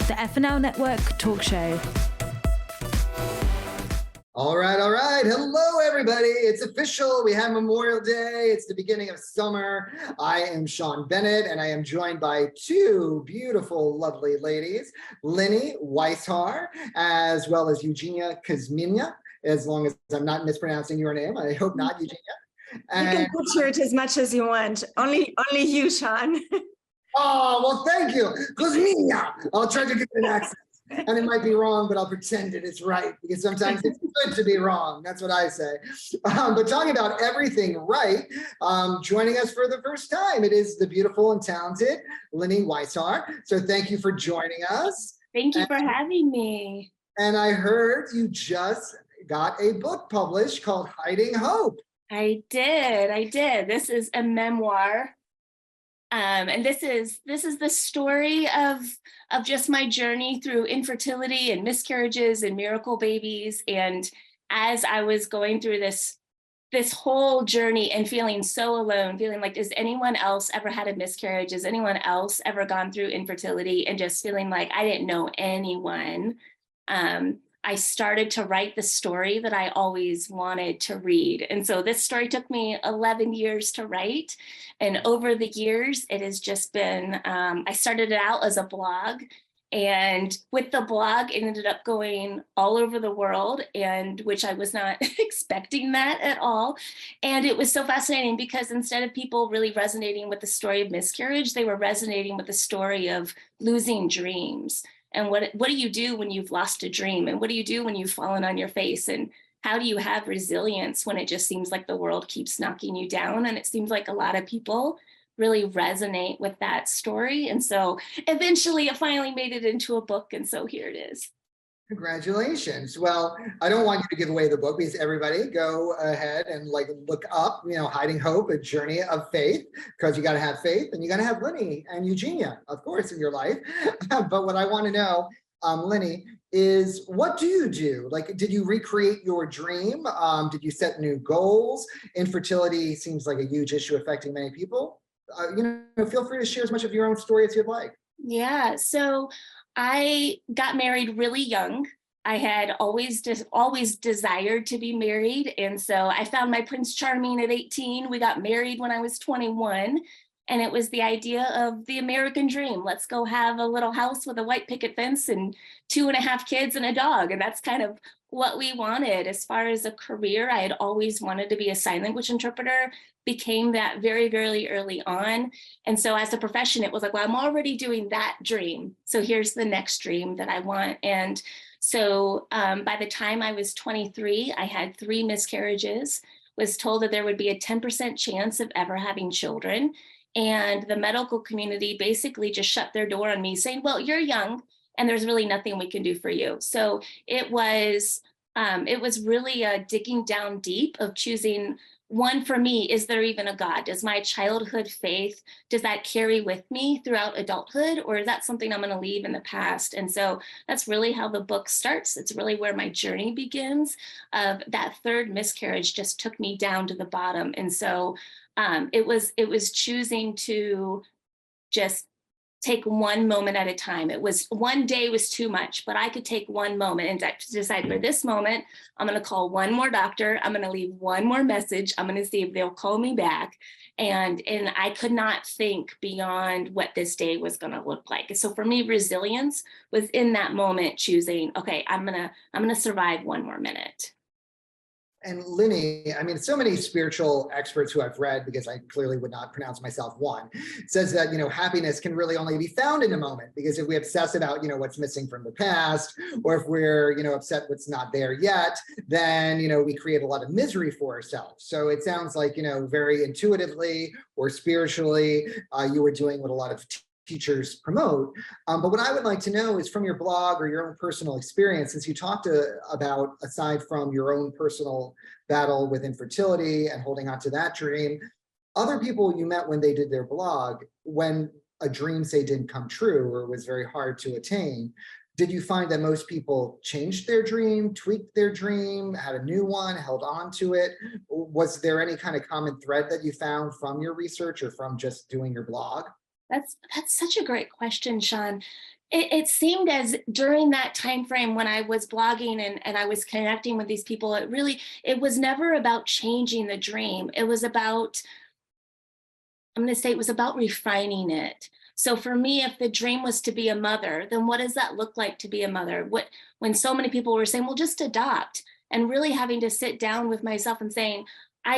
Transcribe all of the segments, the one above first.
the FNL Network talk show. All right. Hello, everybody. It's official. We have Memorial Day. It's the beginning of summer. I am Sean Bennett, and I am joined by two beautiful, lovely ladies, Linni Weishaar, as well as Eugenia Kuzmina, as long as I'm not mispronouncing your name. I hope not, Eugenia. You can butcher it as much as you want. Only you, Sean. Oh, well, thank you. Kuzmina. I'll try to get an accent. And it might be wrong, but I'll pretend it is right, because sometimes it's good to be wrong. That's what I say. But talking about everything right, joining us for the first time, it is the beautiful and talented Linni Weishaar. So thank you for joining us. Thank you for having me. And I heard you just got a book published called Hiding Hope. I did. This is a memoir. And this is the story of just my journey through infertility and miscarriages and miracle babies. And as I was going through this whole journey and feeling so alone, feeling like, does anyone else ever had a miscarriage? Has anyone else ever gone through infertility? And just feeling like I didn't know anyone. I started to write the story that I always wanted to read. And so this story took me 11 years to write. And over the years, it has just been, I started it out as a blog. And with the blog, it ended up going all over the world, and which I was not expecting that at all. And it was so fascinating because instead of people really resonating with the story of miscarriage, they were resonating with the story of losing dreams. And what do you do when you've lost a dream? And what do you do when you've fallen on your face? And how do you have resilience when it just seems like the world keeps knocking you down? And it seems like a lot of people really resonate with that story. And so eventually it finally made it into a book. And so here it is. Congratulations. Well, I don't want you to give away the book, because everybody go ahead and look up, Hiding Hope, a journey of faith, because you got to have faith, and you got to have Linni and Eugenia, of course, in your life. But what I want to know, Linni, is what do you do? Did you recreate your dream? Did you set new goals? Infertility seems like a huge issue affecting many people. Feel free to share as much of your own story as you'd like. Yeah. So I got married really young. I had always desired to be married. And so I found my Prince Charming at 18. We got married when I was 21. And it was the idea of the American dream. Let's go have a little house with a white picket fence and 2.5 kids and a dog. And that's kind of what we wanted. As far as a career, I had always wanted to be a sign language interpreter, became that very, very early on. And so as a profession, it was like, well, I'm already doing that dream. So here's the next dream that I want. And so by the time I was 23, I had 3 miscarriages, was told that there would be a 10% chance of ever having children. And the medical community basically just shut their door on me, saying, well, you're young and there's really nothing we can do for you. So it was really a digging down deep of choosing one. For me, is there even a God? Does my childhood faith, does that carry with me throughout adulthood? Or is that something I'm going to leave in the past? And so that's really how the book starts. It's really where my journey begins. That 3rd miscarriage just took me down to the bottom. And so it was choosing to just take one moment at a time. It was one day was too much, but I could take one moment and decide, for this moment, I'm going to call one more doctor. I'm going to leave one more message. I'm going to see if they'll call me back. And I could not think beyond what this day was going to look like. So for me, resilience was in that moment choosing, okay, I'm going to survive one more minute. And Linni, so many spiritual experts who I've read, because I clearly would not pronounce myself one, says that, happiness can really only be found in a moment, because if we obsess about, what's missing from the past, or if we're, upset what's not there yet, then, we create a lot of misery for ourselves. So it sounds like, very intuitively or spiritually, you were doing what a lot of teachers promote. But what I would like to know is, from your blog or your own personal experience, since you talked about, aside from your own personal battle with infertility and holding on to that dream, other people you met when they did their blog, when a dream, say, didn't come true or was very hard to attain, did you find that most people changed their dream, tweaked their dream, had a new one, held on to it? Was there any kind of common thread that you found from your research or from just doing your blog? That's such a great question, Sean. It seemed as during that time frame when I was blogging and I was connecting with these people, it was never about changing the dream. It was about, I'm going to say it was about refining it. So for me, if the dream was to be a mother, then what does that look like to be a mother? When so many people were saying, well, just adopt, and really having to sit down with myself and saying,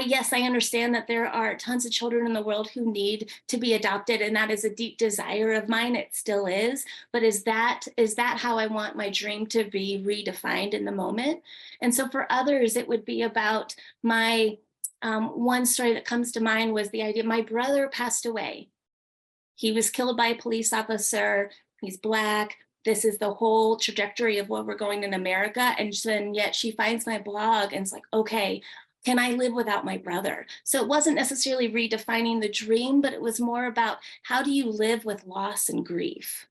yes, I understand that there are tons of children in the world who need to be adopted, and that is a deep desire of mine. It still is. But is that how I want my dream to be redefined in the moment? And so for others, it would be about my one story that comes to mind was the idea my brother passed away. He was killed by a police officer. He's Black. This is the whole trajectory of where we're going in America. And then yet she finds my blog and it's like, okay, can I live without my brother? So it wasn't necessarily redefining the dream, but it was more about how do you live with loss and grief?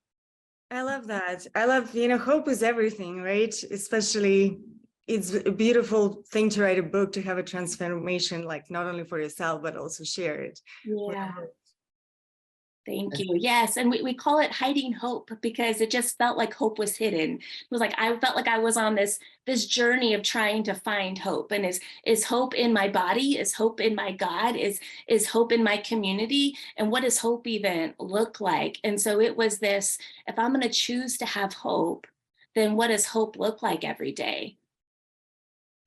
I love that. I love, hope is everything, right? Especially it's a beautiful thing to write a book, to have a transformation, like not only for yourself, but also share it. Yeah. Thank you. Yes. And we call it hiding hope because it just felt like hope was hidden. It was like, I felt like I was on this journey of trying to find hope. And is hope in my body? Is hope in my God? Is hope in my community? And what does hope even look like? And so it was this, if I'm going to choose to have hope, then what does hope look like every day?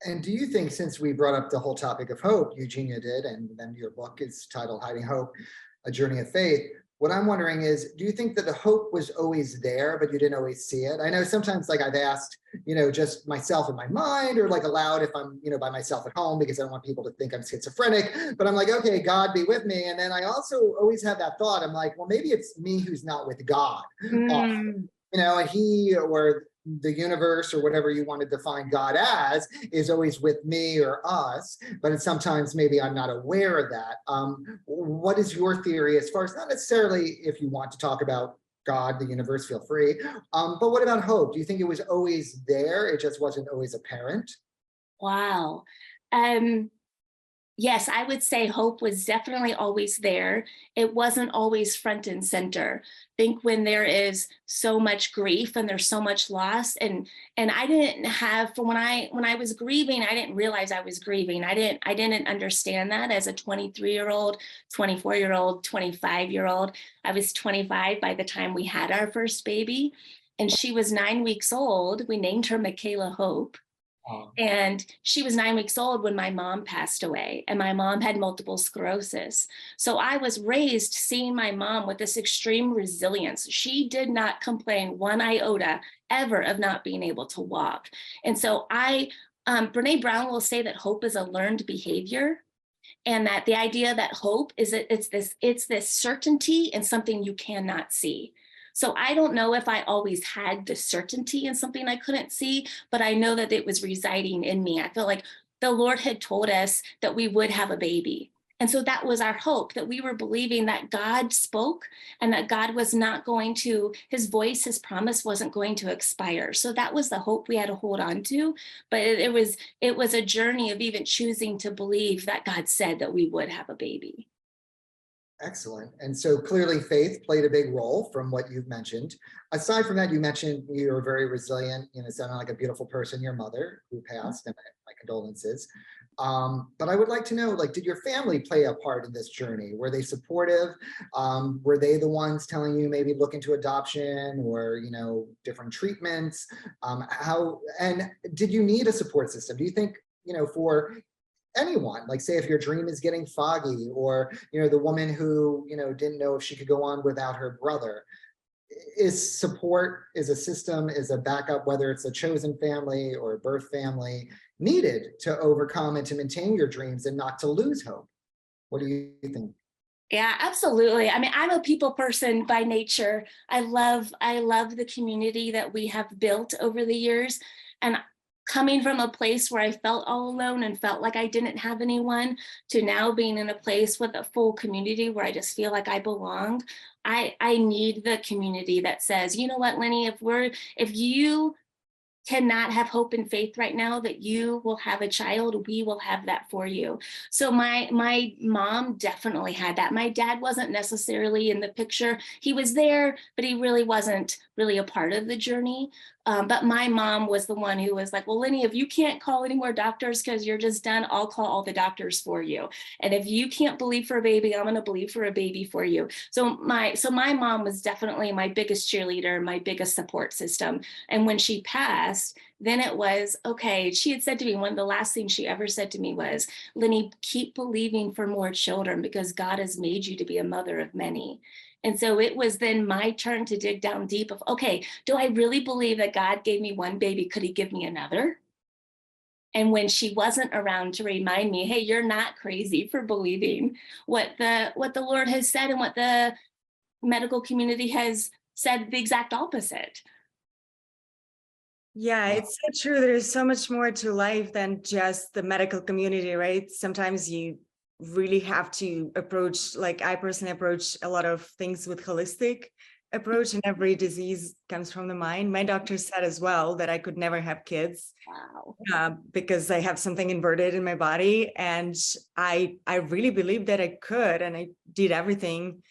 And do you think, since we brought up the whole topic of hope, Eugenia did, and then your book is titled Hiding Hope, A Journey of Faith, what I'm wondering is, do you think that the hope was always there, but you didn't always see it? I know sometimes, like, I've asked, just myself in my mind, or like aloud if I'm, by myself at home, because I don't want people to think I'm schizophrenic, but I'm like, okay, God be with me. And then I also always have that thought. I'm like, well, maybe it's me who's not with God. And he or the universe or whatever you want to define God as is always with me or us, but it's sometimes maybe I'm not aware of that. What is your theory as far as, not necessarily if you want to talk about God, the universe, feel free, but what about hope? Do you think it was always there? It just wasn't always apparent? Wow. Yes, I would say hope was definitely always there. It wasn't always front and center. I think when there is so much grief and there's so much loss, and I didn't have, when I was grieving, I didn't realize I was grieving. I didn't understand that as a 23-year-old, 24-year-old, 25-year-old. I was 25 by the time we had our first baby, and she was 9 weeks old. We named her Michaela Hope. And she was 9 weeks old when my mom passed away, and my mom had multiple sclerosis. So I was raised seeing my mom with this extreme resilience. She did not complain one iota ever of not being able to walk. And so Brene Brown will say that hope is a learned behavior, and that the idea that hope is that it's this certainty in something you cannot see. So I don't know if I always had the certainty in something I couldn't see, but I know that it was residing in me. I felt like the Lord had told us that we would have a baby. And so that was our hope, that we were believing that God spoke and that God was not going to, his voice, his promise wasn't going to expire. So that was the hope we had to hold on to. But it was a journey of even choosing to believe that God said that we would have a baby. Excellent. And so clearly faith played a big role from what you've mentioned. Aside from that, you mentioned you were very resilient, sounding like a beautiful person, your mother who passed, and my condolences. But I would like to know, did your family play a part in this journey? Were they supportive? Were they the ones telling you maybe look into adoption or, different treatments? And did you need a support system? Do you think, for anyone, like say if your dream is getting foggy, or the woman who didn't know if she could go on without her brother, is support, is a system, is a backup, whether it's a chosen family or a birth family, needed to overcome and to maintain your dreams and not to lose hope? What do you think? Yeah, absolutely. I mean, I'm a people person by nature. I love the community that we have built over the years. And coming from a place where I felt all alone and felt like I didn't have anyone, to now being in a place with a full community where I just feel like I belonged. I need the community that says, you know what, Linni, if you cannot have hope and faith right now that you will have a child, we will have that for you. So my mom definitely had that. My dad wasn't necessarily in the picture. He was there, but he really wasn't really a part of the journey. But my mom was the one who was like, well, Linni, if you can't call any more doctors because you're just done, I'll call all the doctors for you. And if you can't believe for a baby, I'm going to believe for a baby for you. So my mom was definitely my biggest cheerleader, my biggest support system. And when she passed, then it was, okay, she had said to me, one of the last things she ever said to me was, Linni, keep believing for more children because God has made you to be a mother of many. And so it was then my turn to dig down deep of, okay, do I really believe that God gave me one baby? Could he give me another? And when she wasn't around to remind me, hey, you're not crazy for believing what the Lord has said and what the medical community has said the exact opposite. Yeah, it's so true. There's so much more to life than just the medical community, right? Sometimes you really have to approach, like I personally approach a lot of things with holistic approach, and every disease comes from the mind. My doctor said as well that I could never have kids. Wow. Because I have something inverted in my body, and I really believed that I could, and I did everything,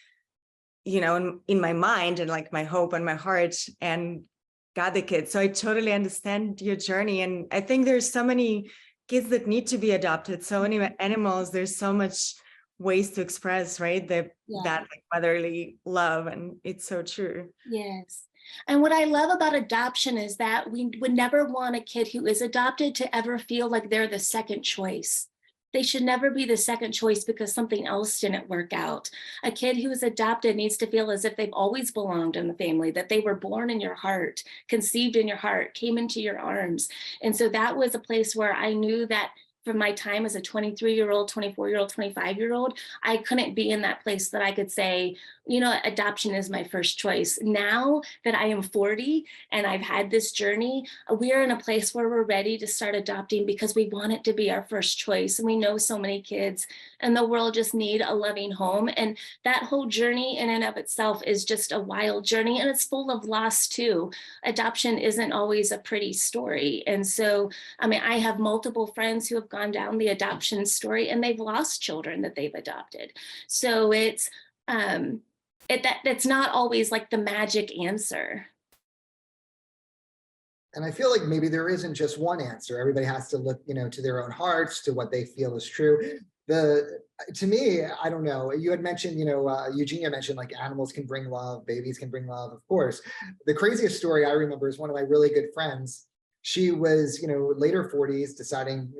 in my mind and like my hope and my heart, and got the kids. So I totally understand your journey, and I think there's so many kids that need to be adopted, so many animals, there's so much ways to express, right? That like motherly love, and it's so true. Yes. And what I love about adoption is that we would never want a kid who is adopted to ever feel like they're the second choice. They should never be the second choice because something else didn't work out. A kid who is adopted needs to feel as if they've always belonged in the family, that they were born in your heart, conceived in your heart, came into your arms. And so that was a place where I knew that from my time as a 23-year-old, 24-year-old, 25-year-old, I couldn't be in that place that I could say, adoption is my first choice. Now that I am 40 and I've had this journey, we're in a place where we're ready to start adopting because we want it to be our first choice. And we know so many kids in the world just need a loving home. And that whole journey in and of itself is just a wild journey, and it's full of loss too. Adoption isn't always a pretty story. And so, I have multiple friends who have gone down the adoption story and they've lost children that they've adopted. So it's that's not always like the magic answer. And I feel like maybe there isn't just one answer. Everybody has to look, to their own hearts, to what they feel is true. To me, I don't know, you had mentioned, Eugenia mentioned like animals can bring love, babies can bring love, of course. The craziest story I remember is one of my really good friends. She was, later 40s, deciding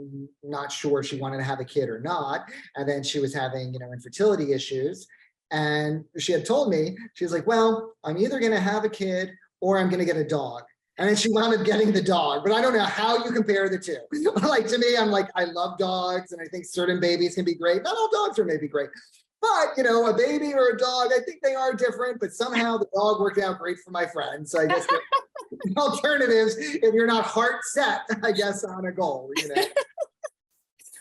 not sure she wanted to have a kid or not. And then she was having, infertility issues. And she had told me, she was like, well, I'm either going to have a kid or I'm going to get a dog. And then she wound up getting the dog, but I don't know how you compare the two. Like, to me, I'm like, I love dogs and I think certain babies can be great. Not all dogs are maybe great, but a baby or a dog, I think they are different, but somehow the dog worked out great for my friend. So I guess the alternatives, if you're not heart set, I guess, on a goal,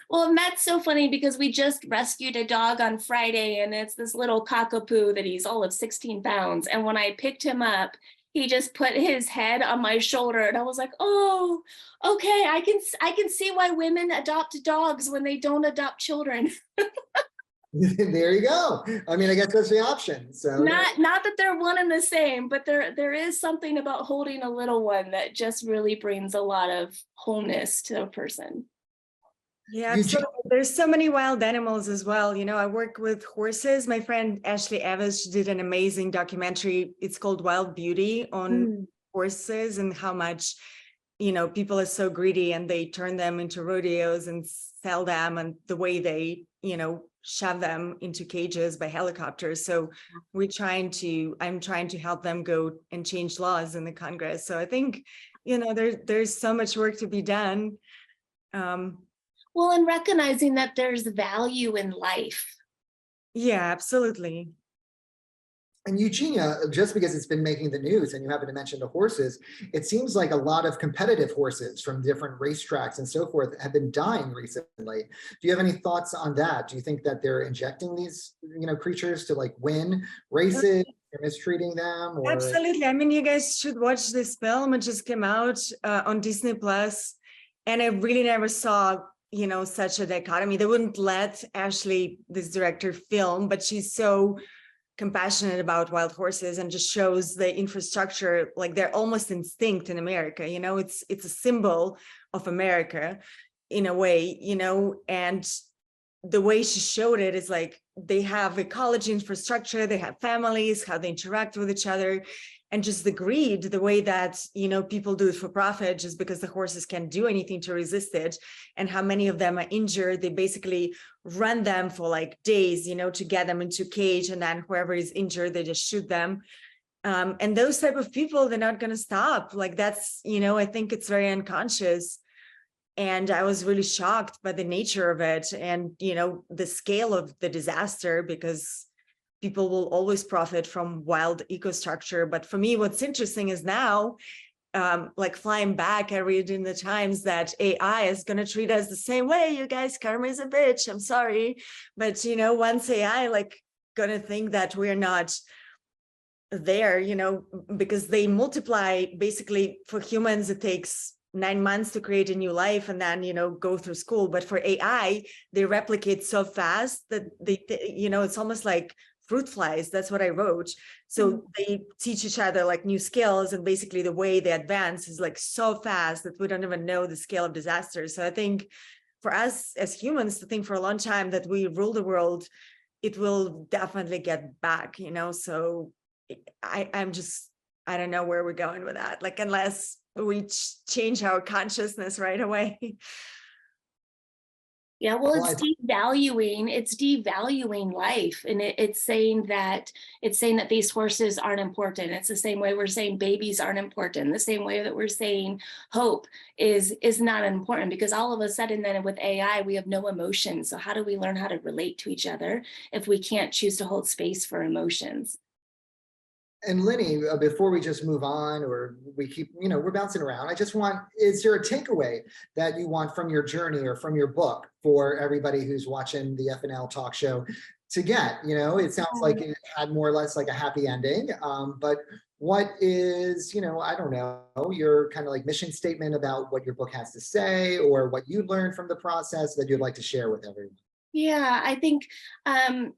Well, and that's so funny because we just rescued a dog on Friday, and it's this little cockapoo that he's all of 16 pounds. And when I picked him up, he just put his head on my shoulder, and I was like, oh, okay, I can see why women adopt dogs when they don't adopt children. There you go. I guess that's the option. So not that they're one and the same, but there is something about holding a little one that just really brings a lot of wholeness to a person. Yeah, absolutely. There's so many wild animals as well. I work with horses. My friend Ashley Evans did an amazing documentary. It's called Wild Beauty on horses and how much, people are so greedy and they turn them into rodeos and sell them, and the way they, shove them into cages by helicopters. So I'm trying to help them go and change laws in the Congress. So I think, there's so much work to be done. Well, and recognizing that there's value in life. Yeah, absolutely. And Eugenia, just because it's been making the news and you happen to mention the horses, it seems like a lot of competitive horses from different racetracks and so forth have been dying recently. Do you have any thoughts on that? Do you think that they're injecting these, creatures to like win races? you're mistreating them? Or Absolutely. I mean, you guys should watch this film. It just came out on Disney Plus, and I really never saw, you know, such a dichotomy. They wouldn't let Ashley, this director, film, but she's so compassionate about wild horses and just shows the infrastructure, like they're almost extinct in America. You know, it's a symbol of America in a way, you know, and the way she showed it is like they have ecology infrastructure, they have families, how they interact with each other, and just the greed, the way that, you know, people do it for profit just because the horses can't do anything to resist it, and how many of them are injured. They basically run them for like days, you know, to get them into a cage, and then whoever is injured, they just shoot them. And those type of people, they're not going to stop. Like that's, you know, I think it's very unconscious. And I was really shocked by the nature of it and, you know, the scale of the disaster, because people will always profit from wild ecostructure. But for me, what's interesting is now, like flying back, I read in the Times that AI is going to treat us the same way. You guys, karma is a bitch. I'm sorry. But, you know, once AI like going to think that we're not there, you know, because they multiply, basically for humans, it takes 9 months to create a new life and then, you know, go through school. But for AI, they replicate so fast that they you know, it's almost like fruit flies. That's what I wrote. So they teach each other like new skills, and basically the way they advance is like so fast that we don't even know the scale of disasters. So I think for us as humans to think for a long time that we rule the world, it will definitely get back, you know. So I'm just, I don't know where we're going with that. Like, unless we change our consciousness right away. Yeah, well, it's devaluing life, and it's saying that these horses aren't important. It's the same way we're saying babies aren't important. The same way that we're saying hope is not important, because all of a sudden then with AI we have no emotions. So how do we learn how to relate to each other if we can't choose to hold space for emotions? And Linni, before we just move on, or we keep, you know, we're bouncing around, I just want, is there a takeaway that you want from your journey or from your book for everybody who's watching the FNL talk show to get? You know, it sounds like it had more or less like a happy ending, but what is, you know, I don't know, your kind of like mission statement about what your book has to say, or what you learned from the process that you'd like to share with everyone? Yeah, I think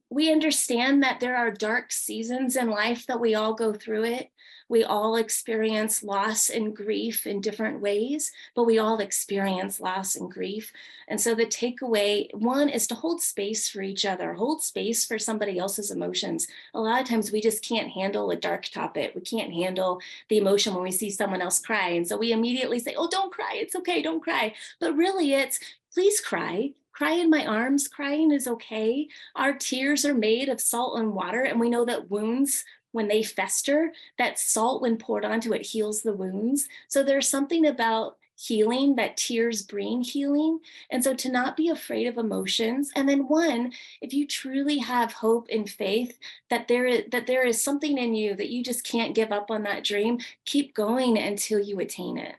we understand that there are dark seasons in life, that we all go through it. We all experience loss and grief in different ways, but we all experience loss and grief. And so the takeaway, one, is to hold space for each other, hold space for somebody else's emotions. A lot of times we just can't handle a dark topic. We can't handle the emotion when we see someone else cry. And so we immediately say, oh, don't cry, it's okay, don't cry. But really it's, please cry. Cry in my arms. Crying is okay. Our tears are made of salt and water, and we know that wounds, when they fester, that salt, when poured onto it, heals the wounds. So there's something about healing, that tears bring healing. And so to not be afraid of emotions. And then one, if you truly have hope and faith that there is something in you, that you just can't give up on that dream, keep going until you attain it.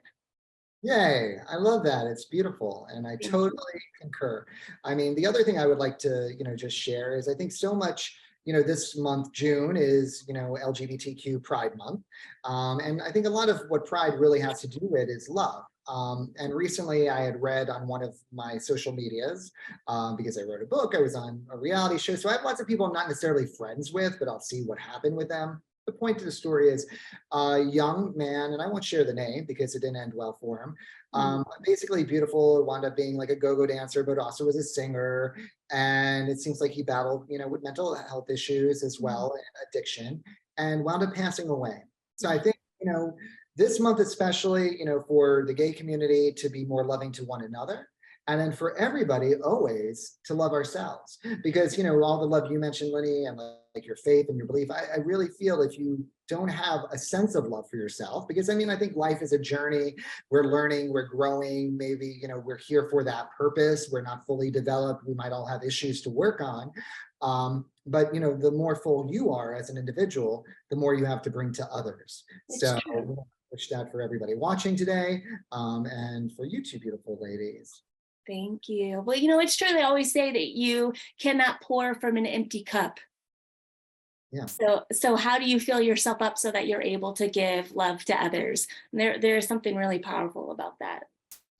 Yay, I love that. It's beautiful. And I totally concur. I mean, the other thing I would like to, you know, just share is I think so much, you know, this month, June, is, you know, LGBTQ Pride Month. And I think a lot of what Pride really has to do with is love. And recently I had read on one of my social medias, because I wrote a book, I was on a reality show. So I have lots of people I'm not necessarily friends with, but I'll see what happened with them. The point of the story is a young man, and I won't share the name because it didn't end well for him. Basically beautiful, wound up being like a go-go dancer, but also was a singer. And it seems like he battled, you know, with mental health issues as well, and addiction, and wound up passing away. So I think, you know, this month especially, you know, for the gay community to be more loving to one another. And then for everybody always to love ourselves, because, you know, all the love you mentioned, Linni, and like your faith and your belief, I really feel if you don't have a sense of love for yourself, because I mean, I think life is a journey. We're learning, we're growing, maybe, you know, we're here for that purpose. We're not fully developed. We might all have issues to work on. But, you know, the more full you are as an individual, the more you have to bring to others. So wish that for everybody watching today, and for you two beautiful ladies. Thank you. Well, you know, it's true. They always say that you cannot pour from an empty cup. Yeah. So how do you fill yourself up so that you're able to give love to others? And there is something really powerful about that.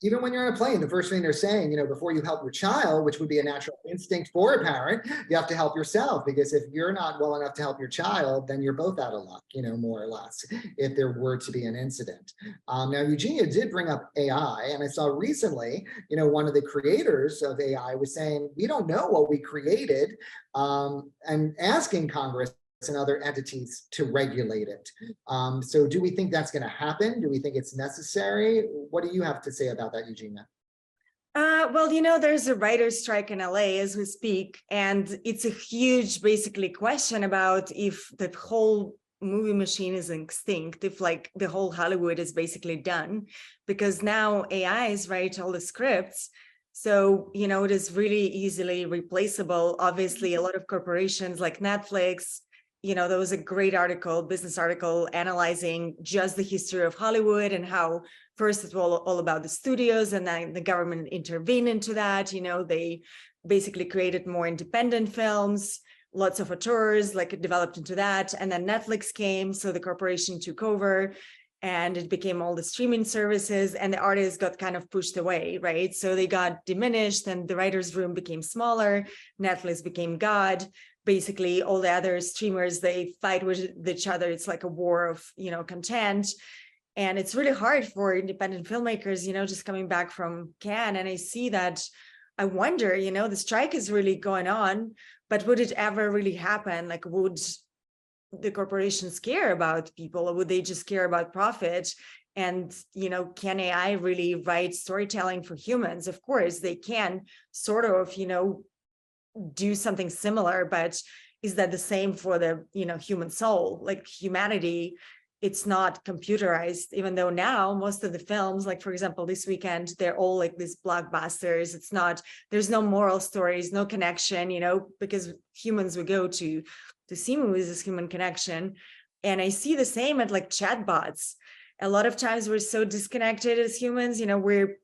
Even when you're on a plane, the first thing they're saying, before you help your child, which would be a natural instinct for a parent, you have to help yourself, because if you're not well enough to help your child, then you're both out of luck, more or less, if there were to be an incident. Now, Eugenia did bring up AI, and I saw recently, one of the creators of AI was saying, we don't know what we created, and asking Congress and other entities to regulate it. So do we think that's going to happen? Do we think it's necessary? What do you have to say about that, Eugenia? Well, there's a writer's strike in LA as we speak, and it's a huge, basically, question about if the whole movie machine is extinct, if like the whole Hollywood is basically done, because now AIs write all the scripts. So, it is really easily replaceable. Obviously, a lot of corporations like Netflix, there was a great business article analyzing just the history of Hollywood and how first it was all about the studios, and then the government intervened into that. They basically created more independent films, lots of auteurs, like it developed into that. And then Netflix came, so the corporation took over and it became all the streaming services, and the artists got kind of pushed away, right? So they got diminished and the writer's room became smaller. Netflix became God. Basically all the other streamers, they fight with each other. It's like a war of, content. And it's really hard for independent filmmakers, just coming back from Cannes. And I see that, I wonder, the strike is really going on, but would it ever really happen? Like, would the corporations care about people, or would they just care about profit? And, can AI really write storytelling for humans? Of course, they can sort of, do something similar, but is that the same for the human soul? Like humanity, it's not computerized, even though now most of the films, like for example this weekend, they're all like these blockbusters. There's no moral stories, no connection, because humans would go to see movies as human connection. And I see the same at like chatbots. A lot of times we're so disconnected as humans, we're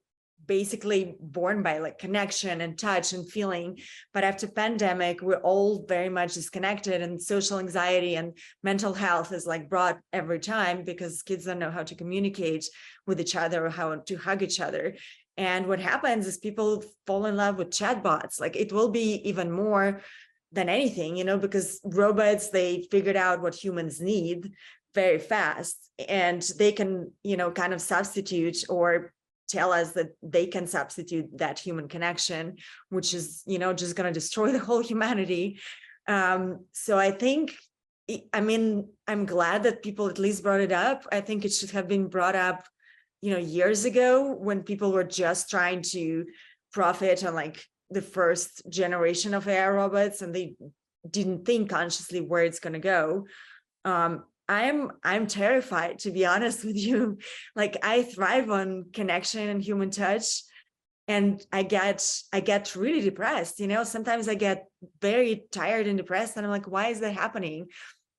basically born by like connection and touch and feeling, but after pandemic we're all very much disconnected, and social anxiety and mental health is like brought every time because kids don't know how to communicate with each other or how to hug each other. And what happens is people fall in love with chatbots. Like it will be even more than anything, because robots, they figured out what humans need very fast, and they can kind of substitute or tell us that they can substitute that human connection, which is, just going to destroy the whole humanity. So I think, I'm glad that people at least brought it up. I think it should have been brought up, years ago, when people were just trying to profit on like the first generation of AI robots, and they didn't think consciously where it's going to go. I'm terrified, to be honest with you. Like I thrive on connection and human touch, and I get really depressed. Sometimes I get very tired and depressed, and I'm like, why is that happening?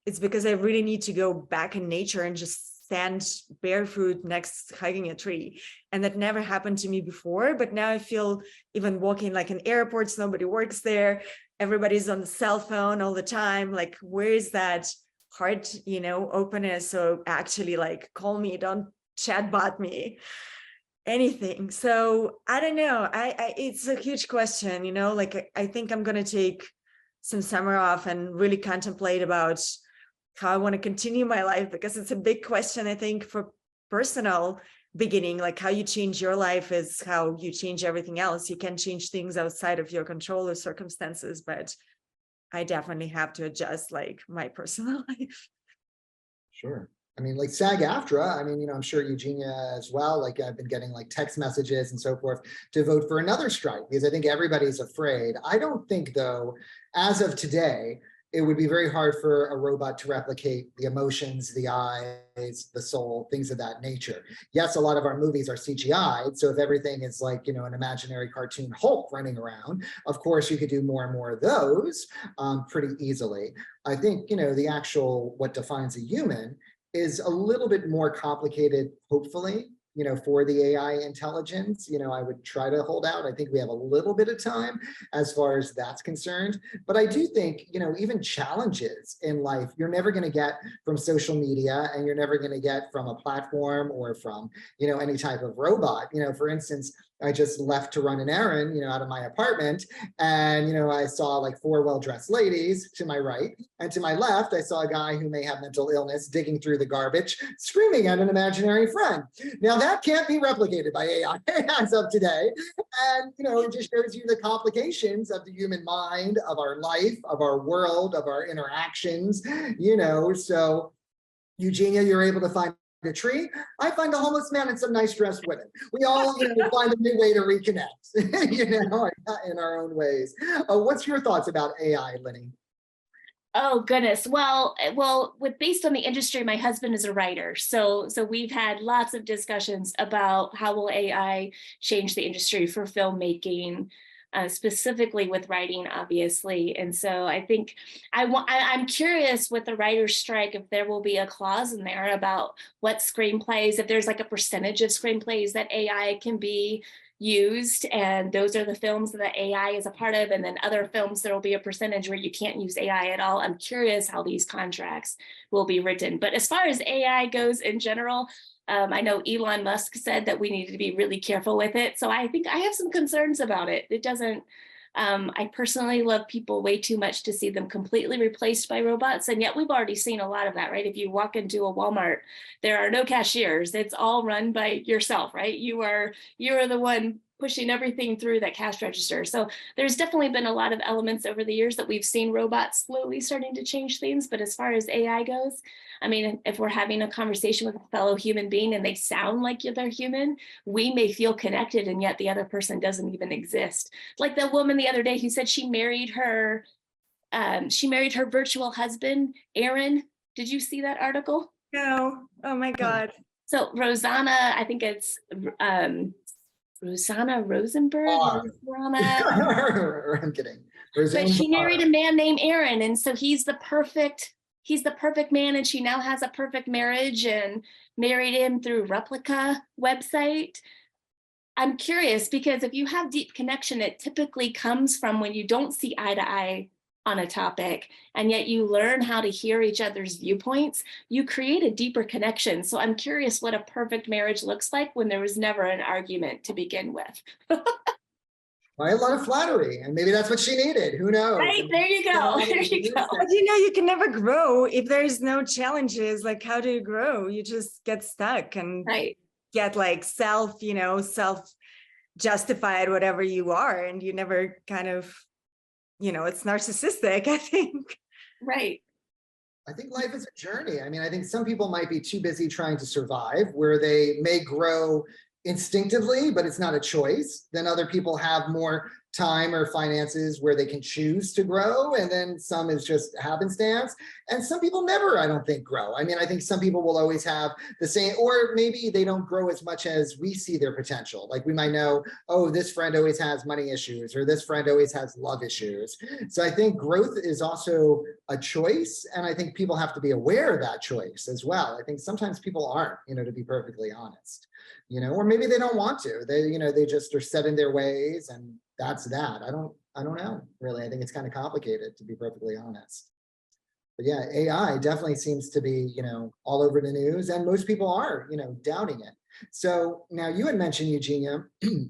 It's because I really need to go back in nature and just stand barefoot next hugging a tree. And that never happened to me before, but now I feel, even walking like in airports, nobody works there, everybody's on the cell phone all the time. Like, where is that heart, openness? So actually like call me, don't chatbot me, anything. So I don't know. I it's a huge question, like I think I'm going to take some summer off and really contemplate about how I want to continue my life, because it's a big question. I think for personal beginning, like how you change your life is how you change everything else. You can change things outside of your control or circumstances, but I definitely have to adjust like my personal life. Sure. I mean, like SAG-AFTRA, I'm sure Eugenia as well, like I've been getting like text messages and so forth to vote for another strike, because I think everybody's afraid. I don't think, though, as of today, it would be very hard for a robot to replicate the emotions, the eyes, the soul, things of that nature. Yes, a lot of our movies are CGI'd, so if everything is like, an imaginary cartoon Hulk running around, of course you could do more and more of those pretty easily. I think, the actual, what defines a human is a little bit more complicated, hopefully, for the AI intelligence. I would try to hold out. I think we have a little bit of time as far as that's concerned. But I do think, even challenges in life, you're never going to get from social media, and you're never going to get from a platform or from, any type of robot. For instance, I just left to run an errand, out of my apartment, and, I saw like 4 well-dressed ladies to my right, and to my left, I saw a guy who may have mental illness digging through the garbage, screaming at an imaginary friend. Now that can't be replicated by AI as of today. And, it just shows you the complications of the human mind, of our life, of our world, of our interactions, so Eugenia, you're able to find a tree. I find a homeless man and some nice dressed women. We all find a new way to reconnect, in our own ways. What's your thoughts about AI, Linni? Oh goodness. Well, based on the industry, my husband is a writer. So we've had lots of discussions about how will AI change the industry for filmmaking, specifically with writing, obviously. And so I think I'm curious with the writer's strike if there will be a clause in there about what screenplays, if there's like a percentage of screenplays that AI can be used, and those are the films that AI is a part of, and then other films there will be a percentage where you can't use AI at all. I'm curious how these contracts will be written. But as far as AI goes in general, I know Elon Musk said that we needed to be really careful with it. So I think I have some concerns about it. It doesn't, I personally love people way too much to see them completely replaced by robots. And yet we've already seen a lot of that, right? If you walk into a Walmart, there are no cashiers. It's all run by yourself, right? You are the one pushing everything through that cash register. So there's definitely been a lot of elements over the years that we've seen robots slowly starting to change things. But as far as AI goes, I mean, if we're having a conversation with a fellow human being and they sound like they're human, we may feel connected, and yet the other person doesn't even exist. Like the woman the other day who said she married her virtual husband, Aaron. Did you see that article? No. Oh my God. So Rosanna, I think it's Rosanna Rosenberg. I'm kidding. But she married a man named Aaron, and so he's the perfect man, and she now has a perfect marriage and married him through Replica website. I'm curious because if you have deep connection, it typically comes from when you don't see eye to eye on a topic, and yet you learn how to hear each other's viewpoints, you create a deeper connection. So I'm curious what a perfect marriage looks like when there was never an argument to begin with. Right, a lot of flattery, and maybe that's what she needed. Who knows? Right, there you go. There you go. But you can never grow if there's no challenges. Like, how do you grow? You just get stuck and get like self-justified whatever you are, and you never kind of, it's narcissistic, I think. Right. I think life is a journey. I mean, I think some people might be too busy trying to survive, where they may grow instinctively, but it's not a choice. Then other people have more time or finances where they can choose to grow, and then some is just happenstance. And some people never, I don't think, grow. I mean, I think some people will always have the same, or maybe they don't grow as much as we see their potential. Like we might know, oh, this friend always has money issues, or this friend always has love issues. So I think growth is also a choice, and I think people have to be aware of that choice as well. I think sometimes people aren't, to be perfectly honest. Or maybe they don't want to. They just are set in their ways, and that's that. I don't know, really. I think it's kind of complicated, to be perfectly honest. But yeah, AI definitely seems to be, all over the news, and most people are, doubting it. So now you had mentioned, Eugenia,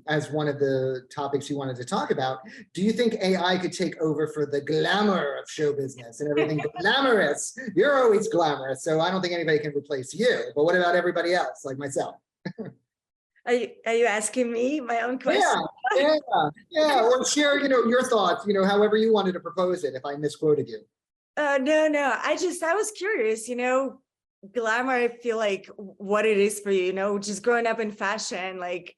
as one of the topics you wanted to talk about. Do you think AI could take over for the glamour of show business and everything glamorous? You're always glamorous, so I don't think anybody can replace you. But what about everybody else, like myself? Are you asking me my own question? Yeah. Or share, your thoughts, however you wanted to propose it, if I misquoted you. No. I was curious, glamour, I feel like what it is for you, just growing up in fashion, like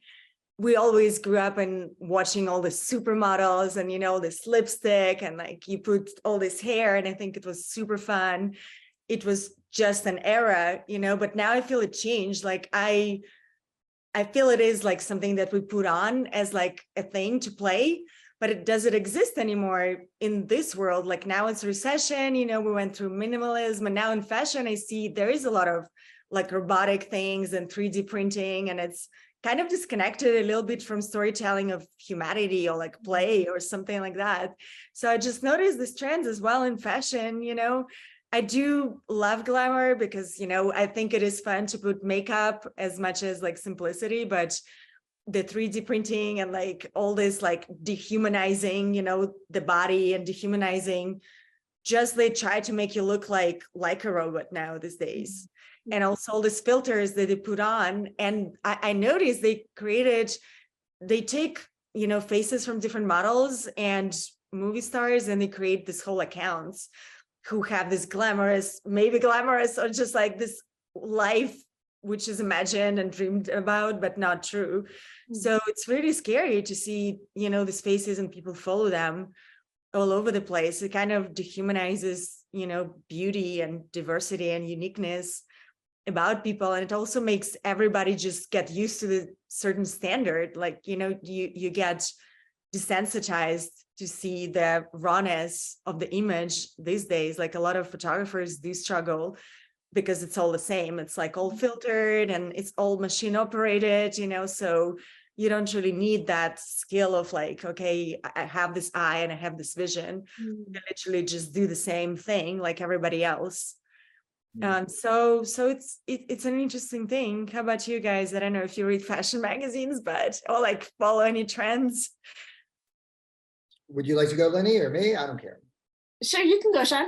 we always grew up and watching all the supermodels and, this lipstick, and like you put all this hair, and I think it was super fun. It was just an era, but now I feel it changed. Like I feel it is like something that we put on as like a thing to play, but it doesn't exist anymore in this world. Like now it's recession, we went through minimalism, and now in fashion, I see there is a lot of like robotic things and 3D printing, and it's kind of disconnected a little bit from storytelling of humanity or like play or something like that. So I just noticed this trends as well in fashion. I do love glamour because, I think it is fun to put makeup as much as like simplicity, but the 3D printing and like all this like dehumanizing, the body and dehumanizing, just they try to make you look like a robot now these days. And also all these filters that they put on. And I noticed they take, faces from different models and movie stars, and they create this whole accounts who have this maybe glamorous, or just like this life, which is imagined and dreamed about, but not true. So it's really scary to see, these faces and people follow them all over the place. It kind of dehumanizes, beauty and diversity and uniqueness about people. And it also makes everybody just get used to the certain standard. Like, you get desensitized to see the rawness of the image these days. Like a lot of photographers do struggle because it's all the same. It's like all filtered and it's all machine operated, so you don't really need that skill of like, okay, I have this eye and I have this vision. You literally just do the same thing like everybody else. So it's an interesting thing. How about you guys? I don't know if you read fashion magazines, or like follow any trends. Would you like to go, Linni, or me? I don't care. Sure, you can go, Sean.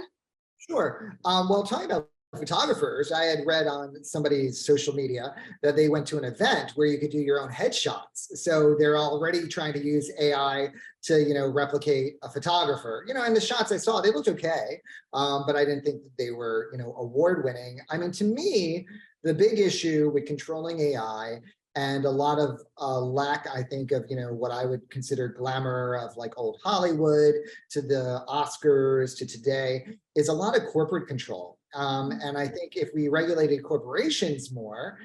Sure. Well, talking about photographers, I had read on somebody's social media that they went to an event where you could do your own headshots. So they're already trying to use AI to, replicate a photographer. And the shots I saw, they looked okay, but I didn't think that they were, award winning. I mean, to me, the big issue with controlling AI and a lot of lack, I think, of, what I would consider glamour of like old Hollywood to the Oscars to today is a lot of corporate control. And I think if we regulated corporations more,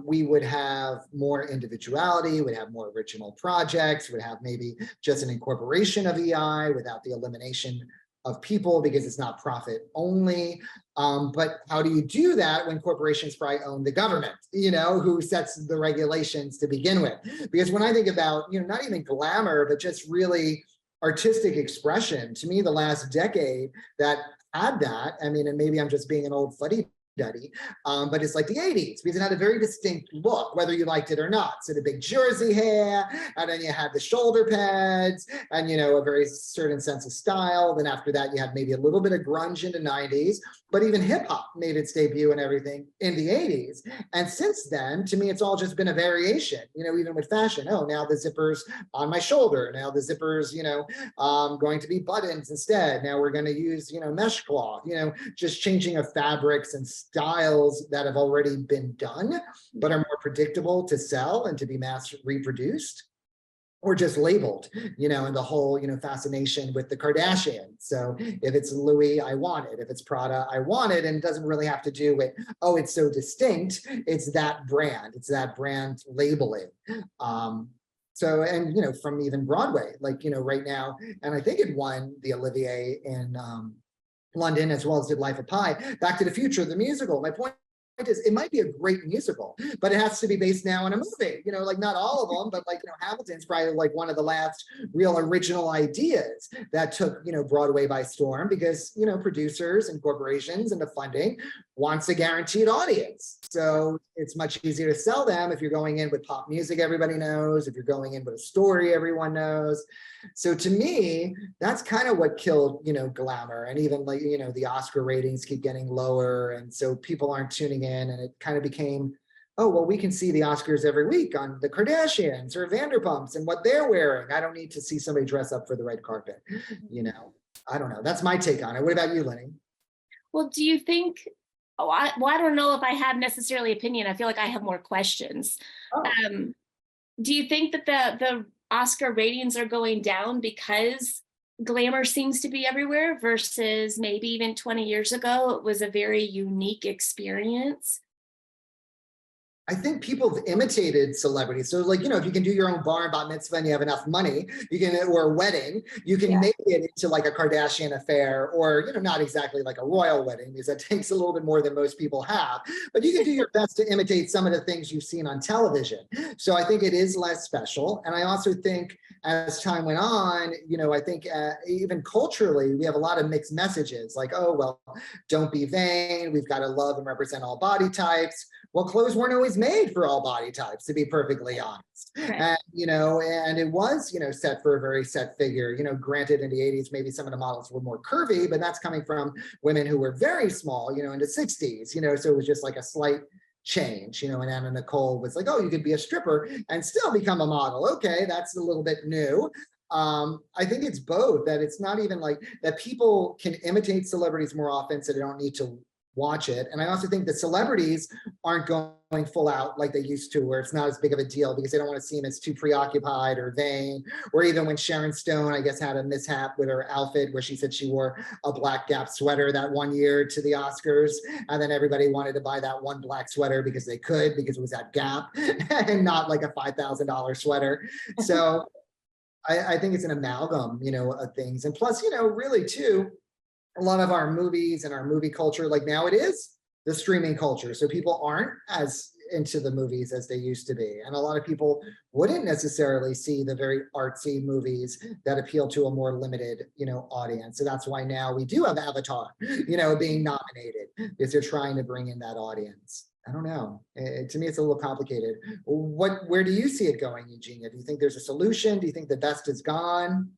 we would have more individuality, would have more original projects, would have maybe just an incorporation of AI without the elimination of people because it's not profit only. But how do you do that when corporations probably own the government, who sets the regulations to begin with? Because when I think about, not even glamour, but just really artistic expression, to me, the last decade that had that, I mean, and maybe I'm just being an old fuddy-duddy, but it's like the 80s, because it had a very distinct look, whether you liked it or not. So the big Jersey hair, and then you had the shoulder pads, and, a very certain sense of style. Then after that, you had maybe a little bit of grunge in the 90s, but even hip hop made its debut and everything in the 80s. And since then, to me, it's all just been a variation, even with fashion. Oh, now the zipper's on my shoulder. Now the zipper's, going to be buttons instead. Now we're going to use, mesh cloth, just changing of fabrics and styles that have already been done, but are more predictable to sell and to be mass reproduced. Or just labeled, and the whole, fascination with the Kardashians. So if it's Louis, I want it. If it's Prada, I want it. And it doesn't really have to do with, oh, it's so distinct. It's that brand. It's that brand labeling. So, and, from even Broadway, like, right now, and I think it won the Olivier in London, as well as did Life of Pi, Back to the Future, the musical. My point is, it might be a great musical, but it has to be based now on a movie, like not all of them, but like, Hamilton's probably like one of the last real original ideas that took, Broadway by storm, because, producers and corporations and the funding wants a guaranteed audience. So it's much easier to sell them if you're going in with pop music everybody knows, if you're going in with a story everyone knows. So to me, that's kind of what killed, glamour. And even like, the Oscar ratings keep getting lower. And so people aren't tuning in, and it kind of became, oh, well, we can see the Oscars every week on the Kardashians or Vanderpumps and what they're wearing. I don't need to see somebody dress up for the red carpet. I don't know. That's my take on it. What about you, Linni? Well, do you think, I don't know if I have necessarily opinion. I feel like I have more questions. Oh. Do you think that the Oscar ratings are going down because glamour seems to be everywhere versus maybe even 20 years ago, it was a very unique experience? I think people have imitated celebrities. So like, if you can do your own bar and bat mitzvah and you have enough money, you can, or a wedding, you can make it into like a Kardashian affair, or, not exactly like a royal wedding, because that takes a little bit more than most people have, but you can do your best to imitate some of the things you've seen on television. So I think it is less special. And I also think as time went on, I think even culturally, we have a lot of mixed messages like, oh, well, don't be vain. We've got to love and represent all body types. Well, clothes weren't always made for all body types, to be perfectly honest. Right. And it was, set for a very set figure. Granted, in the 80s, maybe some of the models were more curvy, but that's coming from women who were very small, in the 60s, so it was just like a slight change, and Anna Nicole was like, oh, you could be a stripper and still become a model. Okay, that's a little bit new. I think it's both, that it's not even like that people can imitate celebrities more often, so they don't need to watch it. And I also think the celebrities aren't going full out like they used to, where it's not as big of a deal because they don't want to seem as too preoccupied or vain. Or even when Sharon Stone, I guess, had a mishap with her outfit where she said she wore a black Gap sweater that one year to the Oscars. And then everybody wanted to buy that one black sweater because they could, because it was at Gap and not like a $5,000 sweater. So I think it's an amalgam, of things. And plus, really too, a lot of our movies and our movie culture, like now it is the streaming culture. So people aren't as into the movies as they used to be. And a lot of people wouldn't necessarily see the very artsy movies that appeal to a more limited, audience. So that's why now we do have Avatar, being nominated, because they're trying to bring in that audience. I don't know. To me, it's a little complicated. Where do you see it going, Eugenia? Do you think there's a solution? Do you think the best is gone?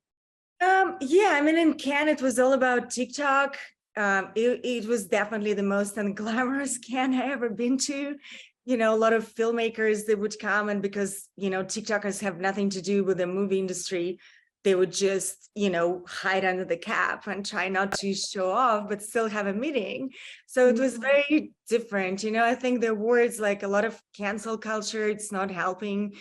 Yeah, I mean, in Cannes, it was all about TikTok. It was definitely the most unglamorous Cannes I ever been to. A lot of filmmakers, they would come, and because, TikTokers have nothing to do with the movie industry, they would just, hide under the cap and try not to show off, but still have a meeting. So it was very different. I think the words, like a lot of cancel culture, it's not helping.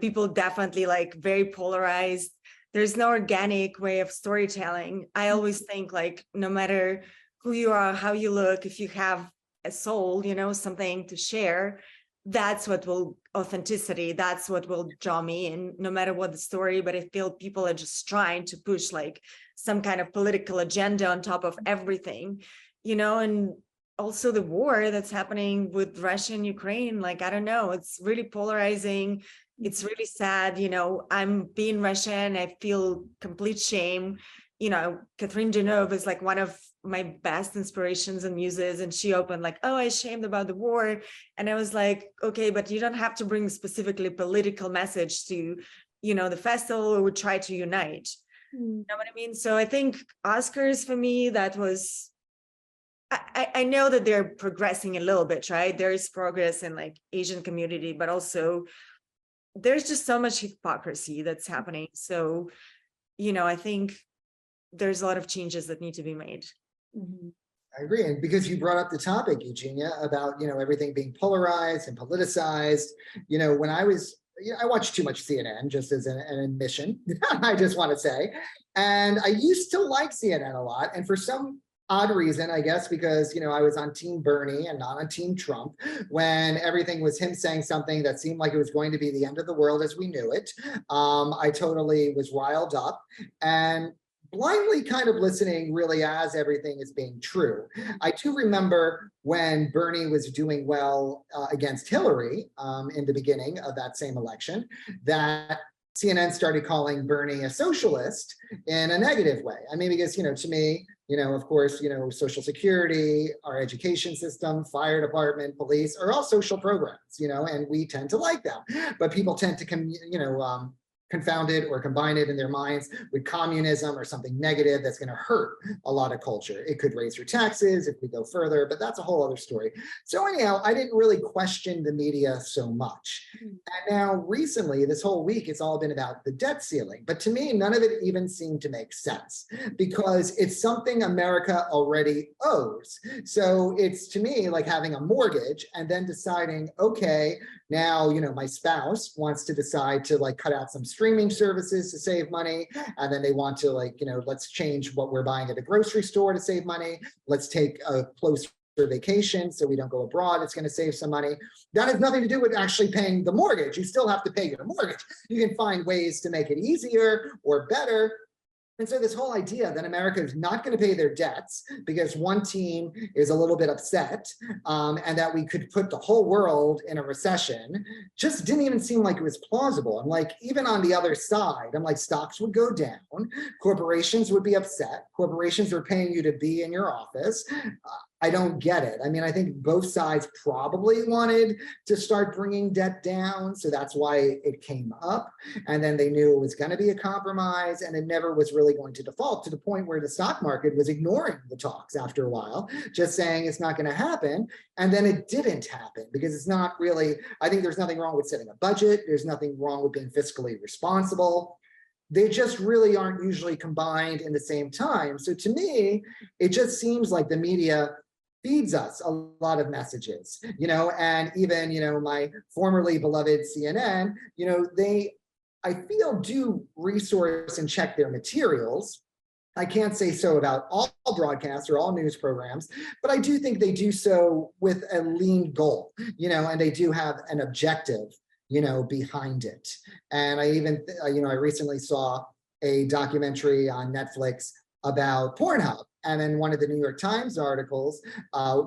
People definitely like very polarized. There's no organic way of storytelling. I always think like, no matter who you are, how you look, if you have a soul, something to share, that's what will authenticity. That's what will draw me in, no matter what the story. But I feel people are just trying to push like some kind of political agenda on top of everything, and also the war that's happening with Russia and Ukraine. Like, I don't know, it's really polarizing. It's really sad. I'm being Russian, I feel complete shame. Catherine Deneuve is like one of my best inspirations and muses, and she opened like, oh, I'm ashamed about the war. And I was like, okay, but you don't have to bring specifically political message to, the festival. We would try to unite. You know what I mean? So I think Oscars for me, that was, I know that they're progressing a little bit, right? There is progress in like Asian community, but also there's just so much hypocrisy that's happening. So, I think there's a lot of changes that need to be made. I agree. And because you brought up the topic, Eugenia, about, everything being polarized and politicized, when I was, I watched too much CNN, just as an admission, I just want to say. And I used to like CNN a lot. And for some odd reason, I guess, because, I was on Team Bernie and not on Team Trump, when everything was him saying something that seemed like it was going to be the end of the world as we knew it. I totally was riled up and blindly kind of listening really as everything is being true. I do remember when Bernie was doing well against Hillary in the beginning of that same election, that CNN started calling Bernie a socialist in a negative way. I mean, because, to me, of course, Social Security, our education system, fire department, police are all social programs, and we tend to like them. But people tend to, confound it or combine it in their minds with communism or something negative that's going to hurt a lot of culture. It could raise your taxes if we go further, but that's a whole other story. So anyhow, I didn't really question the media so much. And now recently, this whole week, it's all been about the debt ceiling. But to me, none of it even seemed to make sense because it's something America already owes. So it's, to me, like having a mortgage and then deciding, okay, now, my spouse wants to decide to like cut out some streaming services to save money. And then they want to like, let's change what we're buying at the grocery store to save money. Let's take a close vacation so we don't go abroad. It's going to save some money. That has nothing to do with actually paying the mortgage. You still have to pay your mortgage. You can find ways to make it easier or better. And so this whole idea that America is not going to pay their debts because one team is a little bit upset, and that we could put the whole world in a recession just didn't even seem like it was plausible. I'm like, even on the other side, I'm like, stocks would go down, corporations would be upset, corporations are paying you to be in your office. I don't get it. I mean, I think both sides probably wanted to start bringing debt down, so that's why it came up. And then they knew it was going to be a compromise, and it never was really going to default, to the point where the stock market was ignoring the talks after a while, just saying it's not going to happen. And then it didn't happen because it's not really, I think there's nothing wrong with setting a budget. There's nothing wrong with being fiscally responsible. They just really aren't usually combined in the same time. So to me, it just seems like the media feeds us a lot of messages, and even, my formerly beloved CNN, they, I feel, do resource and check their materials. I can't say so about all broadcasts or all news programs, but I do think they do so with a lean goal, and they do have an objective, behind it. And I even, I recently saw a documentary on Netflix about Pornhub. And then one of the New York Times articles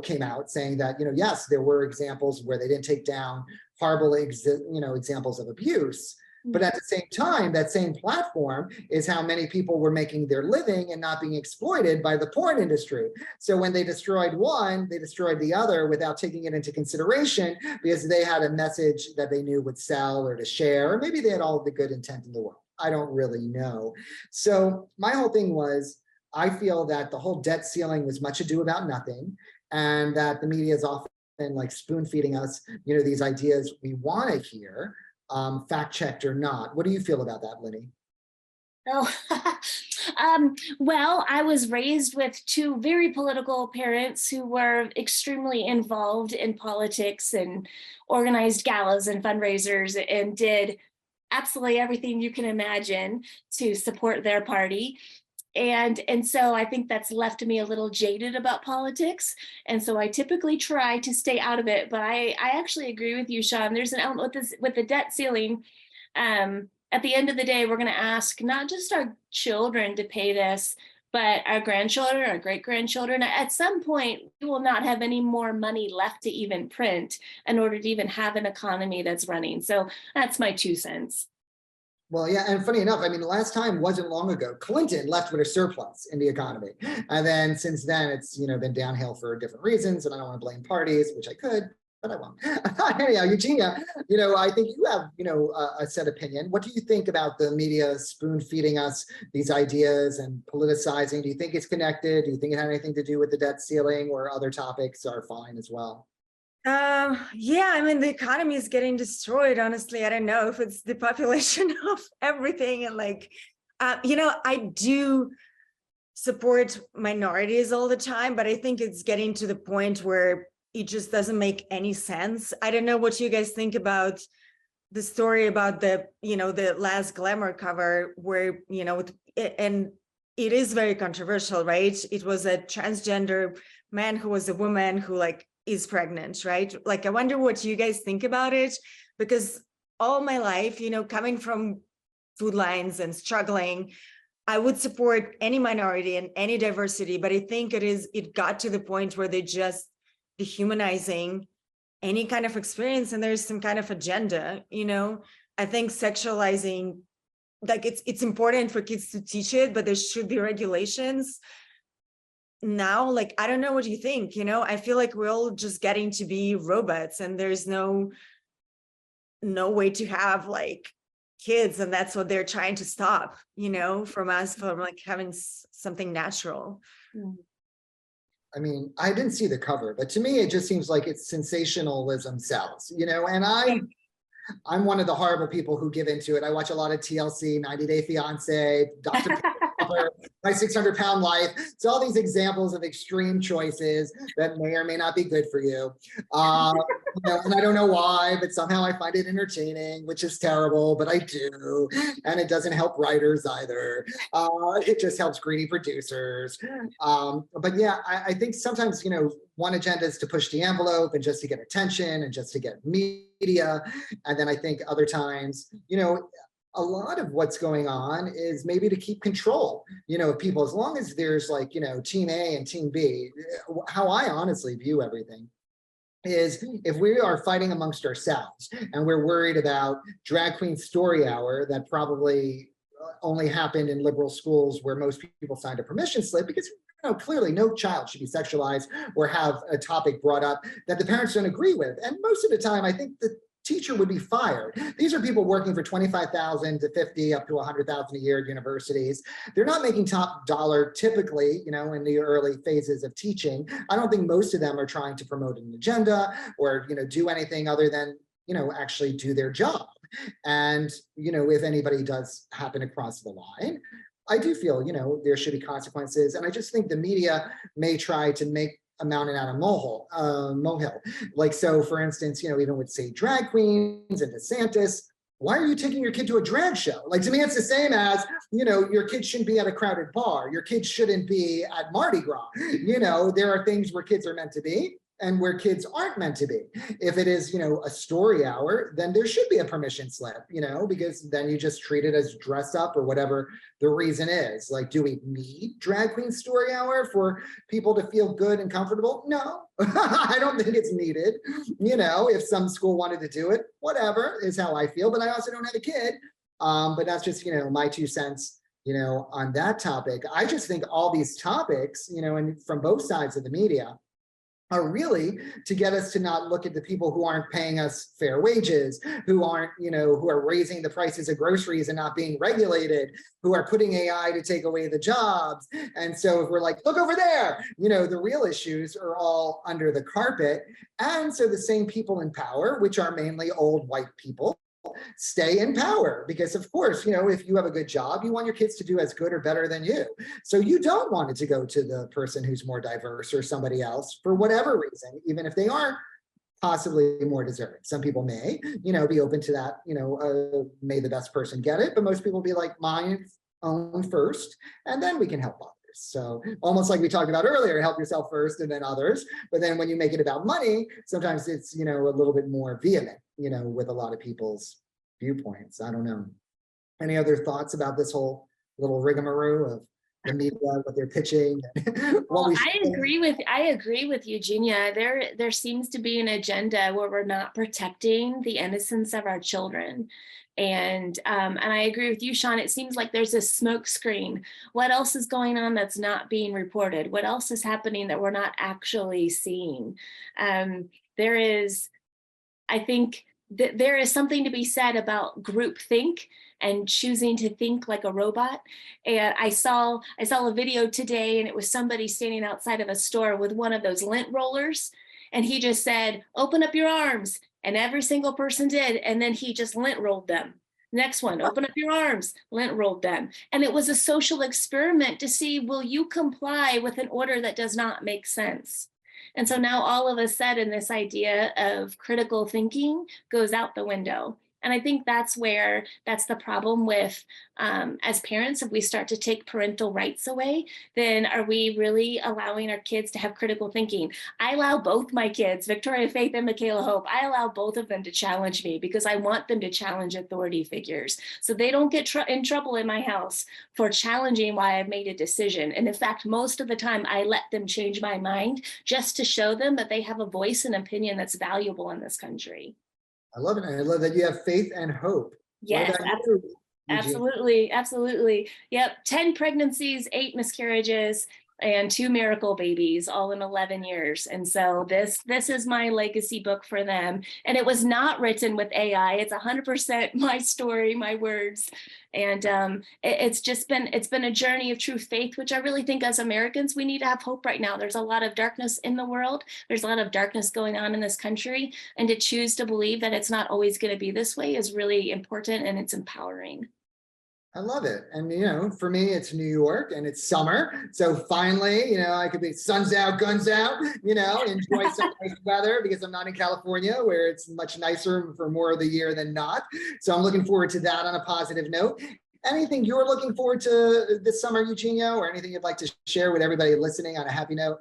came out saying that, yes, there were examples where they didn't take down horrible, examples of abuse. But at the same time, that same platform is how many people were making their living and not being exploited by the porn industry. So when they destroyed one, they destroyed the other without taking it into consideration because they had a message that they knew would sell or to share, or maybe they had all the good intent in the world. I don't really know. So my whole thing was, I feel that the whole debt ceiling was much ado about nothing, and that the media is often like spoon feeding us, these ideas we want to hear, fact checked or not. What do you feel about that, Linni? Oh, well, I was raised with two very political parents who were extremely involved in politics and organized galas and fundraisers and did absolutely everything you can imagine to support their party. And so I think that's left me a little jaded about politics. And so I typically try to stay out of it. But I actually agree with you, Sean. There's an element with the debt ceiling. At the end of the day, we're going to ask not just our children to pay this, but our grandchildren, our great-grandchildren. At some point, we will not have any more money left to even print in order to even have an economy that's running. So that's my 2 cents. Well, yeah, and funny enough, I mean, the last time wasn't long ago. Clinton left with a surplus in the economy. And then since then, it's, been downhill for different reasons. And I don't want to blame parties, which I could, but I won't. Anyhow, Eugenia, I think you have, a set opinion. What do you think about the media spoon feeding us these ideas and politicizing? Do you think it's connected? Do you think it had anything to do with the debt ceiling, or other topics are fine as well? Yeah, I mean, the economy is getting destroyed. Honestly, I don't know if it's the population of everything. And I do support minorities all the time, but I think it's getting to the point where it just doesn't make any sense. I don't know what you guys think about the story about the last Glamour cover where, and it is very controversial, right? It was a transgender man who was a woman who is pregnant, right? I wonder what you guys think about it, because all my life, coming from food lines and struggling, I would support any minority and any diversity, but I think it got to the point where they just dehumanizing any kind of experience, and there's some kind of agenda, I think sexualizing, it's important for kids to teach it, but there should be regulations. Now, I don't know what you think, I feel like we're all just getting to be robots, and there's no way to have kids, and that's what they're trying to stop, from us, from having something natural. I mean, I didn't see the cover, but to me, it just seems like it's sensationalism sells, and I'm one of the horrible people who give into it. I watch a lot of TLC, 90 Day Fiance, Dr. author, My 600-Pound Life. So all these examples of extreme choices that may or may not be good for you. And I don't know why, but somehow I find it entertaining, which is terrible, but I do. And it doesn't help writers either. It just helps greedy producers. But yeah, I think sometimes, one agenda is to push the envelope and just to get attention and just to get media. And then I think other times, a lot of what's going on is maybe to keep control, of people, as long as there's like, team A and team B. How I honestly view everything is, if we are fighting amongst ourselves and we're worried about drag queen story hour that probably only happened in liberal schools where most people signed a permission slip, because clearly no child should be sexualized or have a topic brought up that the parents don't agree with. And most of the time, I think the teacher would be fired. These are people working for $25,000 to $50,000 up to $100,000 a year at universities. They're not making top dollar typically, in the early phases of teaching. I don't think most of them are trying to promote an agenda or, do anything other than, actually do their job. And, if anybody does happen to cross the line, I do feel, there should be consequences. And I just think the media may try to make a mountain out of molehill. Like, so for instance, even with say drag queens and DeSantis, why are you taking your kid to a drag show? Like, to me, it's the same as, your kid shouldn't be at a crowded bar. Your kid shouldn't be at Mardi Gras. There are things where kids are meant to be and where kids aren't meant to be. If it is, a story hour, then there should be a permission slip, because then you just treat it as dress up or whatever the reason is. Like, do we need drag queen story hour for people to feel good and comfortable? No, I don't think it's needed. If some school wanted to do it, whatever is how I feel, but I also don't have a kid. But that's just, my 2 cents, on that topic. I just think all these topics, and from both sides of the media, are really to get us to not look at the people who aren't paying us fair wages, who aren't, who are raising the prices of groceries and not being regulated, who are putting AI to take away the jobs. And so if we're like, look over there, the real issues are all under the carpet. And so the same people in power, which are mainly old white people, stay in power, because of course, if you have a good job, you want your kids to do as good or better than you. So you don't want it to go to the person who's more diverse or somebody else for whatever reason, even if they aren't possibly more deserving. Some people may, be open to that, may the best person get it, but most people be like, mine own first, and then we can help others. So almost like we talked about earlier, help yourself first and then others. But then when you make it about money, sometimes it's, a little bit more vehement, with a lot of people's viewpoints. I don't know. Any other thoughts about this whole little rigmarole of the media, what they're pitching? I agree with Eugenia. There seems to be an agenda where we're not protecting the innocence of our children. And I agree with you, Sean. It seems like there's a smoke screen. What else is going on that's not being reported? What else is happening that we're not actually seeing? I think that there is something to be said about groupthink and choosing to think like a robot. And I saw a video today, and it was somebody standing outside of a store with one of those lint rollers, and he just said, "Open up your arms." And every single person did. And then he just lint rolled them. Next one, open up your arms, lint rolled them. And it was a social experiment to see, will you comply with an order that does not make sense? And so now all of a sudden, this idea of critical thinking goes out the window. And I think that's the problem with, as parents, if we start to take parental rights away, then are we really allowing our kids to have critical thinking? I allow both my kids, Victoria Faith and Michaela Hope, I allow both of them to challenge me because I want them to challenge authority figures. So they don't get in trouble in my house for challenging why I've made a decision. And in fact, most of the time I let them change my mind just to show them that they have a voice and opinion that's valuable in this country. I love it. I love that you have faith and hope. Yes, absolutely. Yep. 10 pregnancies, 8 miscarriages, and 2 miracle babies, all in 11 years. And so this is my legacy book for them. And it was not written with AI. It's 100% my story, my words. And it's been a journey of true faith, which I really think as Americans, we need to have hope right now. There's a lot of darkness in the world. There's a lot of darkness going on in this country. And to choose to believe that it's not always going to be this way is really important, and it's empowering. I love it. And, for me, it's New York and it's summer. So finally, I could be sun's out, guns out, enjoy some nice weather because I'm not in California where it's much nicer for more of the year than not. So I'm looking forward to that on a positive note. Anything you're looking forward to this summer, Eugenia, or anything you'd like to share with everybody listening on a happy note?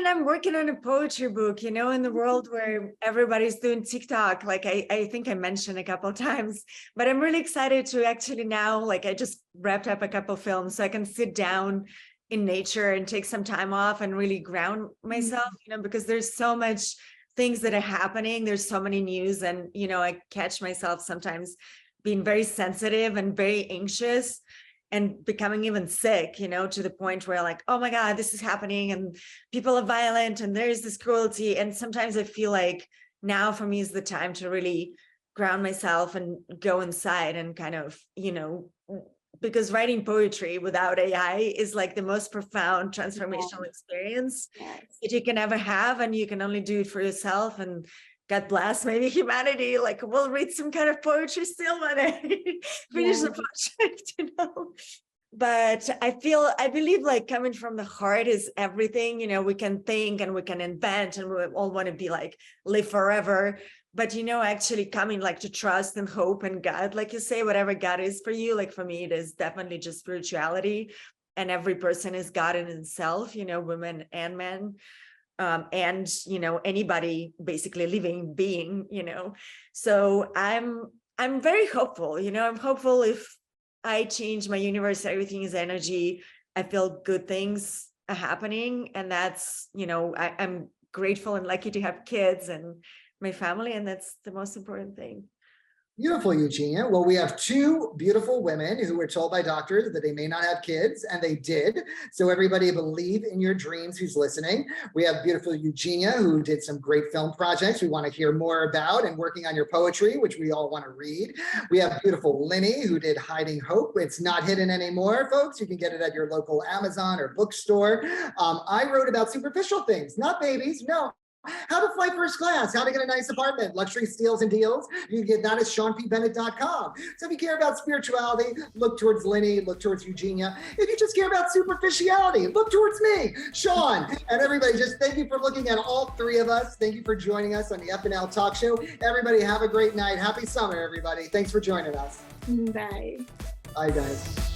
I'm working on a poetry book, in the world where everybody's doing TikTok, like I think I mentioned a couple of times, but I'm really excited to actually now, like I just wrapped up a couple films, so I can sit down in nature and take some time off and really ground myself, because there's so much things that are happening. There's so many news and, I catch myself sometimes being very sensitive and very anxious and becoming even sick, to the point where like, oh my God, this is happening and people are violent and there's this cruelty. And sometimes I feel like now for me is the time to really ground myself and go inside and kind of, because writing poetry without AI is like the most profound transformational experience that you can ever have. And you can only do it for yourself. And God bless, maybe humanity, like we'll read some kind of poetry still when I finish the project, But I believe like coming from the heart is everything, we can think and we can invent and we all want to be like, live forever. But, actually coming like to trust and hope and God, like you say, whatever God is for you, like for me, it is definitely just spirituality. And every person is God in himself, women and men. And anybody basically living being, so I'm very hopeful, I'm hopeful if I change my universe, everything is energy, I feel good things are happening, and that's, I'm grateful and lucky to have kids and my family, and that's the most important thing. Beautiful, Eugenia. Well, we have two beautiful women who were told by doctors that they may not have kids, and they did. So everybody believe in your dreams who's listening. We have beautiful Eugenia, who did some great film projects we want to hear more about, and working on your poetry, which we all want to read. We have beautiful Linni, who did Hiding Hope. It's not hidden anymore, folks. You can get it at your local Amazon or bookstore. I wrote about superficial things, not babies, no. How to fly first class, how to get a nice apartment, luxury steals and deals. You can get that at SeanPBennett.com. So if you care about spirituality, look towards Linni, look towards Eugenia. If you just care about superficiality, look towards me, Sean. And everybody, just thank you for looking at all three of us. Thank you for joining us on the FNL Talk Show. Everybody have a great night. Happy summer, everybody. Thanks for joining us. Bye. Bye, guys.